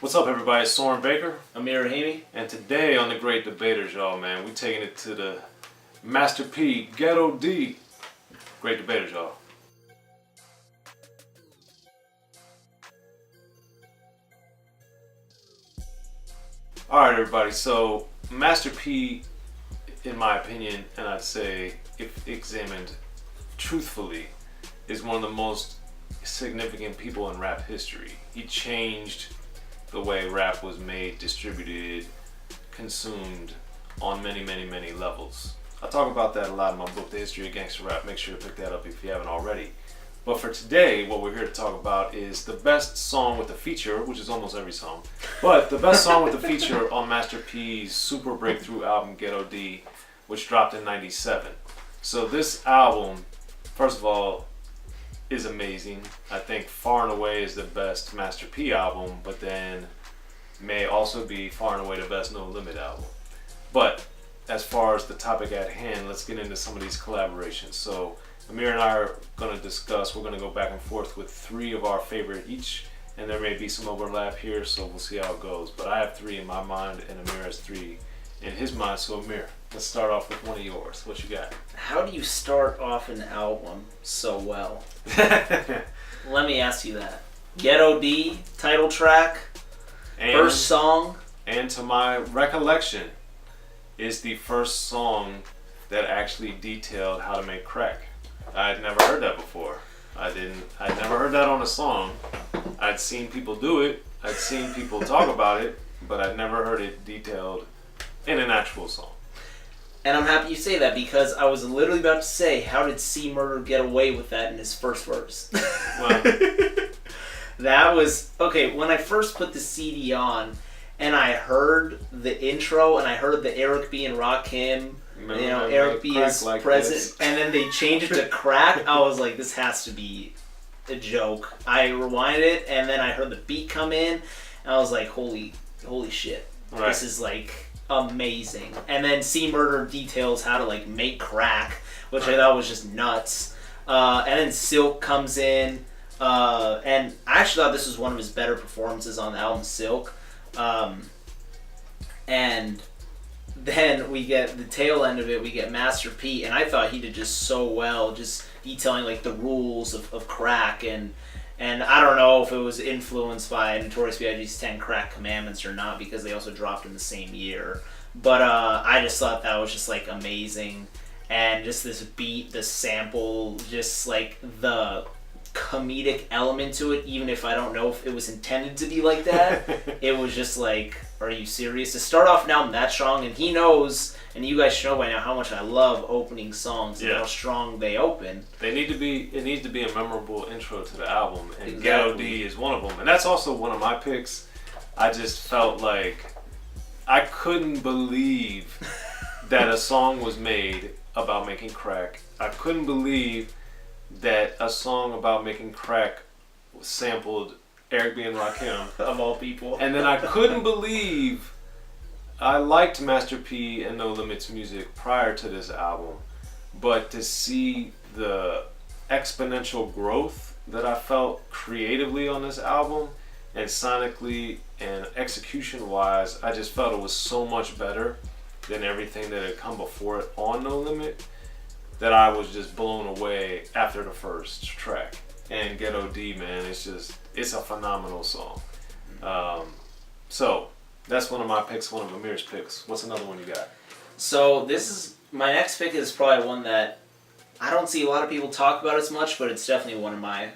What's up, everybody? It's Soren Baker. Amir Rahimi. And today on the Great Debaters, y'all, man, we taking it to the Master P, Ghetto D. Great Debaters, y'all. Alright, everybody, so Master P, in my opinion, and I'd say, if examined truthfully, is one of the most significant people in rap history. He changed the way rap was made, distributed, consumed on many, many, many levels. I talk about that a lot in my book, The History of Gangster Rap. Make sure to pick that up if you haven't already. But for today, what we're here to talk about is the best song with a feature, which is almost every song, but the best song with a feature on Master P's super breakthrough album, Ghetto D, which dropped in '97. So this album, first of all, is amazing. I think far and away is the best Master P album, but then may also be far and away the best No Limit album. But as far as the topic at hand, let's get into some of these collaborations. So Amir and I are going to discuss, we're going to go back and forth with three of our favorite each, and there may be some overlap here, so we'll see how it goes. But I have three in my mind, and Amir has three in his mind. So Amir, let's start off with one of yours. What you got? How do you start off an album so well? Let me ask you that. Ghetto D, title track, first song. And to my recollection, is the first song that actually detailed how to make crack. I had never heard that before. I'd never heard that on a song. I'd seen people do it. I'd seen people talk about it, but I'd never heard it detailed in an actual song. And I'm happy you say that because I was literally about to say, how did C Murder get away with that in his first verse? Well, that was, okay, when I first put the CD on and I heard the intro and I heard the Eric B. and Rakim, Eric B. is like present, this. And then they changed it to crack, I was like, this has to be a joke. I rewinded it and then I heard the beat come in and I was like, holy shit. Right. This is like amazing. And then C Murder details how to like make crack, which I thought was just nuts. And then Silk comes in, and I actually thought this was one of his better performances on the album, Silk. And then we get the tail end of it, we get Master P, and I thought he did just so well, just detailing like the rules of crack, and I don't know if it was influenced by Notorious B.I.G.'s 10 Crack Commandments or not, because they also dropped in the same year. But I just thought that was just like amazing, and just this beat, the sample, just like the comedic element to it, even if I don't know if it was intended to be like that. It was just like, are you serious? To start off an album that strong, and he knows, and you guys know by now how much I love opening songs and how strong they open. It needs to be a memorable intro to the album, and exactly. Ghetto D is one of them. And that's also one of my picks. I just felt like I couldn't believe that a song was made about making crack. I couldn't believe that a song about making crack sampled Eric B. and Rakim, of all people. And then I couldn't believe, I liked Master P and No Limit's music prior to this album, but to see the exponential growth that I felt creatively on this album, and sonically and execution wise, I just felt it was so much better than everything that had come before it on No Limit, that I was just blown away after the first track. And Ghetto D, man, it's a phenomenal song. So that's one of my picks, one of Amir's picks. What's another one you got? So my next pick is probably one that I don't see a lot of people talk about as much, but it's definitely one of my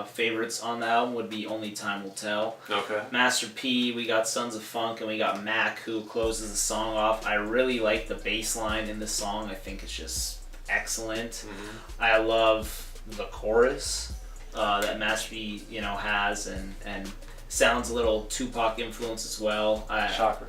favorites on the album, would be Only Time Will Tell. Okay. Master P, we got Sons of Funk, and we got Mac, who closes the song off. I really like the bass line in this song. I think it's just excellent. Mm-hmm. I love the chorus that Master P, has, and sounds a little Tupac influence as well. Shocker.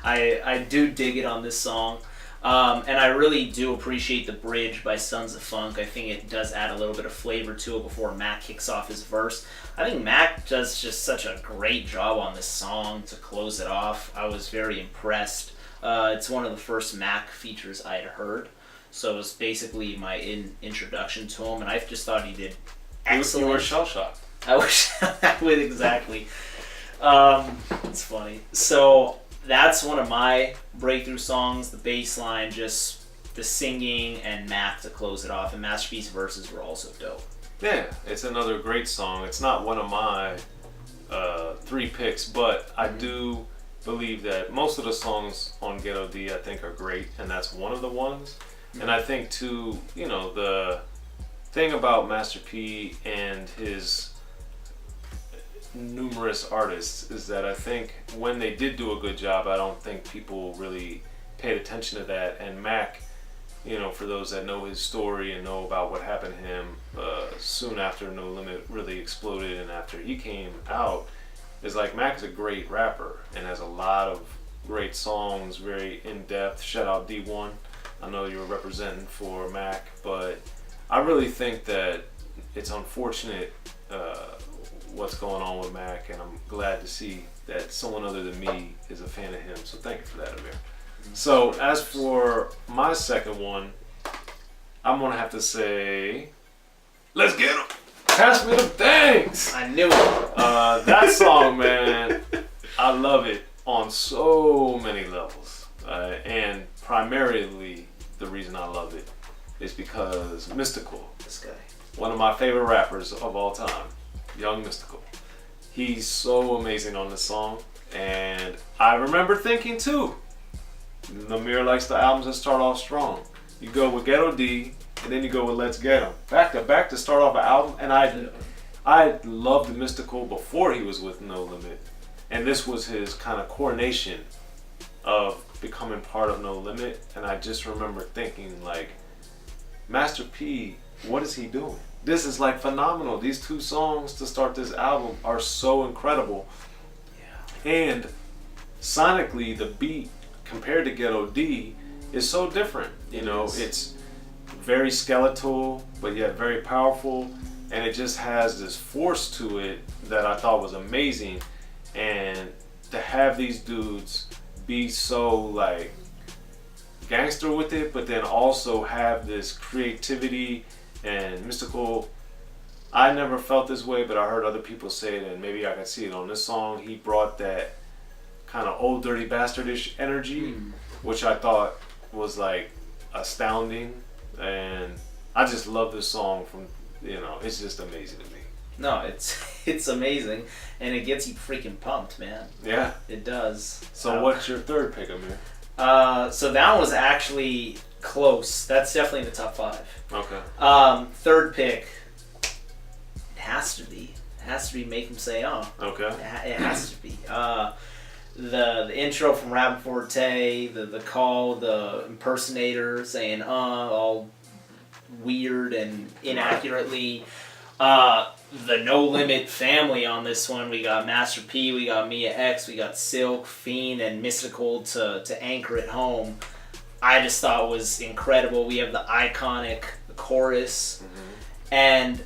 I do dig it on this song. And I really do appreciate the bridge by Sons of Funk. I think it does add a little bit of flavor to it before Mac kicks off his verse. I think Mac does just such a great job on this song to close it off. I was very impressed. It's one of the first Mac features I had heard. So it was basically my introduction to him, and I just thought he did excellent. You were shell-shocked. I wish I would, exactly. It's funny. So that's one of my breakthrough songs. The bass line, just the singing, and Mac to close it off. And Master P's verses were also dope. Yeah, it's another great song. It's not one of my 3 picks, but I do believe that most of the songs on Ghetto D I think are great, and that's one of the ones. And I think too, the thing about Master P and his numerous artists is that I think when they did do a good job, I don't think people really paid attention to that. And Mac, for those that know his story and know about what happened to him soon after No Limit really exploded and after he came out, is like Mac is a great rapper and has a lot of great songs, very in-depth. Shout out D1. I know you were representing for Mac, but I really think that it's unfortunate what's going on with Mac, and I'm glad to see that someone other than me is a fan of him. So thank you for that, Amir. So as for my second one, I'm gonna have to say, let's get 'em. Pass me them things. I knew it. That song, man, I love it on so many levels, and primarily the reason I love it is because Mystical, This guy. one of my favorite rappers of all time, Young Mystical, he's so amazing on this song. And I remember thinking too, Amir likes the albums that start off strong. You go with Ghetto D, and then you go with Let's Get 'Em. Back to back to start off an album. And I loved Mystical before he was with No Limit. And this was his kind of coronation of becoming part of No Limit. And I just remember thinking, like, Master P, what is he doing? This is like phenomenal. These 2 songs to start this album are so incredible. Yeah. And sonically, the beat compared to Ghetto D is so different. It's very skeletal, but yet very powerful, and it just has this force to it that I thought was amazing. And to have these dudes be so like gangster with it, but then also have this creativity and Mystical. I never felt this way, but I heard other people say it, and maybe I could see it on this song. He brought that kind of old dirty bastardish energy, which I thought was like astounding. And I just love this song it's just amazing to me. No, it's amazing, and it gets you freaking pumped, man. Yeah, it does. So what's your third pick, Amir? So that one was actually close. That's definitely in the top 5. Okay. Third pick. It has to be Make 'Em Say Okay. It has to be. The intro from Rappin' Forte, the call, the impersonator saying all weird and inaccurately. The No Limit family on this one. We got Master P, we got Mia X, we got Silk, Fiend, and Mystical to anchor it home. I just thought was incredible. We have the iconic chorus. And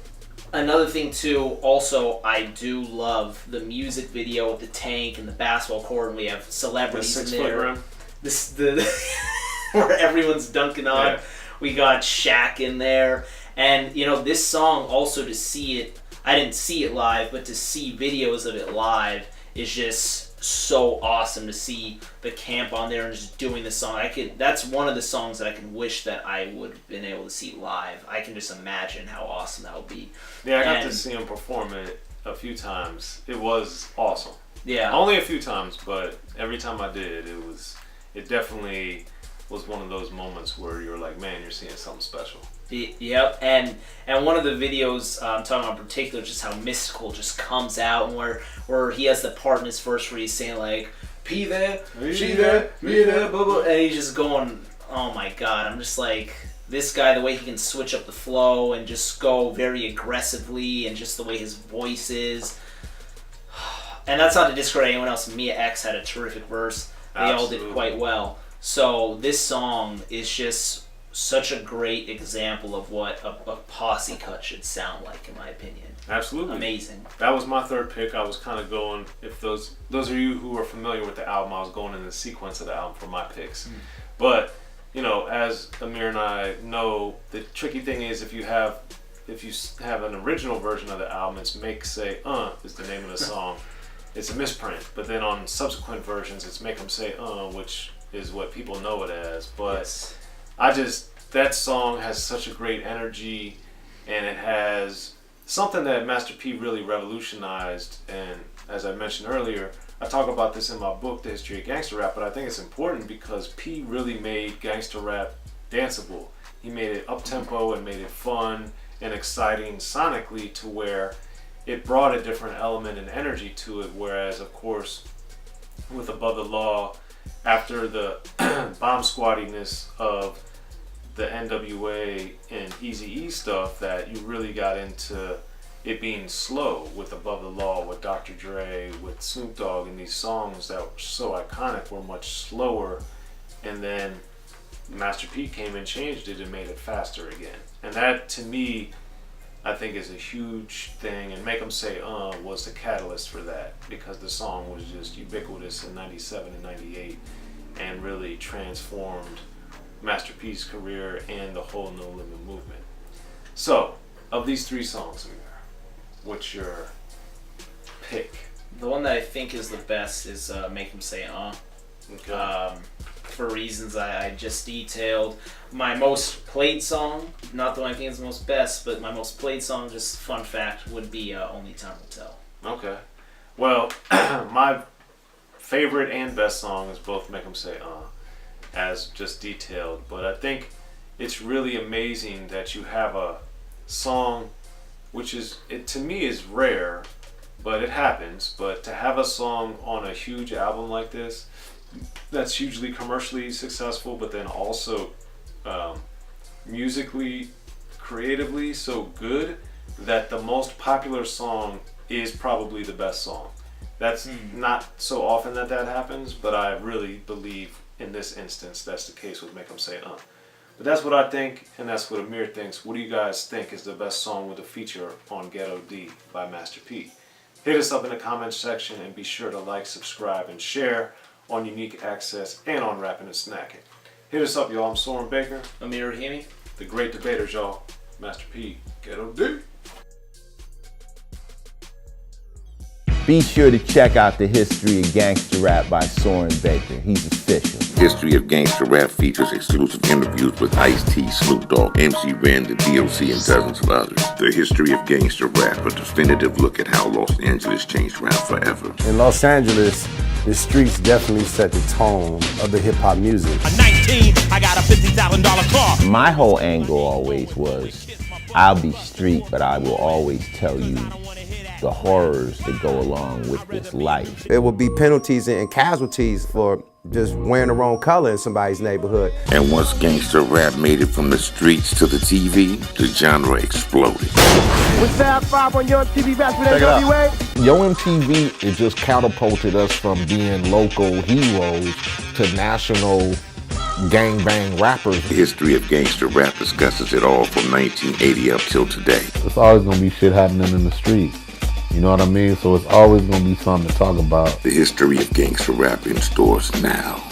another thing too, also I do love the music video with the tank and the basketball court, and we have celebrities in there. Where everyone's dunking on. Yeah. We got Shaq in there. And this song also, to see it, I didn't see it live, but to see videos of it live is just so awesome to see the camp on there and just doing the song. That's one of the songs that I can wish that I would have been able to see live. I can just imagine how awesome that would be. Yeah, I got to see him perform it a few times. It was awesome. Yeah. Only a few times, but every time I did, it definitely was one of those moments where you're like, man, you're seeing something special. Yep, and one of the videos I'm talking about in particular, just how Mystical just comes out, and where he has the part in his verse where he's saying like, P there, she there, me there, blah, blah, and he's just going, oh my god, I'm just like, this guy, the way he can switch up the flow and just go very aggressively, and just the way his voice is. And that's not to discredit anyone else. Mia X had a terrific verse. They Absolutely. all did quite well. So this song is just such a great example of what a posse cut should sound like, in my opinion. Absolutely. Amazing. That was my third pick. I was kind of going, if those of you who are familiar with the album, I was going in the sequence of the album for my picks. But, as Amir and I know, the tricky thing is if you have an original version of the album, it's Make Say is the name of the song. it's a misprint. But then on subsequent versions, it's Make 'Em Say which is what people know it as. But that song has such a great energy, and it has something that Master P really revolutionized. And as I mentioned earlier, I talk about this in my book, The History of Gangster Rap, but I think it's important because P really made gangster rap danceable. He made it up-tempo and made it fun and exciting sonically to where it brought a different element and energy to it, whereas, of course, with Above the Law, after the bomb squaddiness of the NWA and Eazy-E stuff, that you really got into it being slow with Above the Law, with Dr. Dre, with Snoop Dogg, and these songs that were so iconic were much slower. And then Master P came and changed it and made it faster again. And that, to me, I think is a huge thing. And Make 'Em Say was the catalyst for that, because the song was just ubiquitous in 97 and 98 and really transformed Master P's career and the whole No Limit movement. So, of these three songs, Amir, what's your pick? The one that I think is the best is Make 'Em Say Okay. For reasons I just detailed. My most played song, not the one I think is the most best, but my most played song, just fun fact, would be Only Time Will Tell. Okay. Well, my favorite and best song is both Make 'Em Say as just detailed, but I think it's really amazing that you have a song which is, it to me is rare, but it happens, but to have a song on a huge album like this that's hugely commercially successful, but then also musically, creatively so good that the most popular song is probably the best song. That's not so often that happens, but I really believe in this instance that's the case with Make 'Em Say But that's what I think, and that's what Amir thinks. What do you guys think is the best song with a feature on Ghetto D by Master P? Hit us up in the comments section, and be sure to like, subscribe, and share on Unique Access and on Rappin' And Snackin. Hit us up, y'all. I'm Soren Baker. Amir Rahimi. The great debaters, y'all. Master P, Ghetto D. Be sure to check out The History of Gangster Rap by Soren Baker. He's official. History of Gangster Rap features exclusive interviews with Ice-T, Snoop Dogg, MC Ren, the DOC, and dozens of others. The History of Gangster Rap, a definitive look at how Los Angeles changed rap forever. In Los Angeles, the streets definitely set the tone of the hip-hop music. At 19, I got a $50,000 car. My whole angle always was, I'll be street, but I will always tell you the horrors that go along with this life. There will be penalties and casualties for just wearing the wrong color in somebody's neighborhood. And once gangster rap made it from the streets to the TV, the genre exploded. What's that 5 on your TV back with NWA? Yo MTV, it just catapulted us from being local heroes to national gangbang rappers. The History of Gangster Rap discusses it all from 1980 up till today. It's always gonna be shit happening in the streets. You know what I mean? So it's always gonna be something to talk about. The History of Gangster Rap in stores now.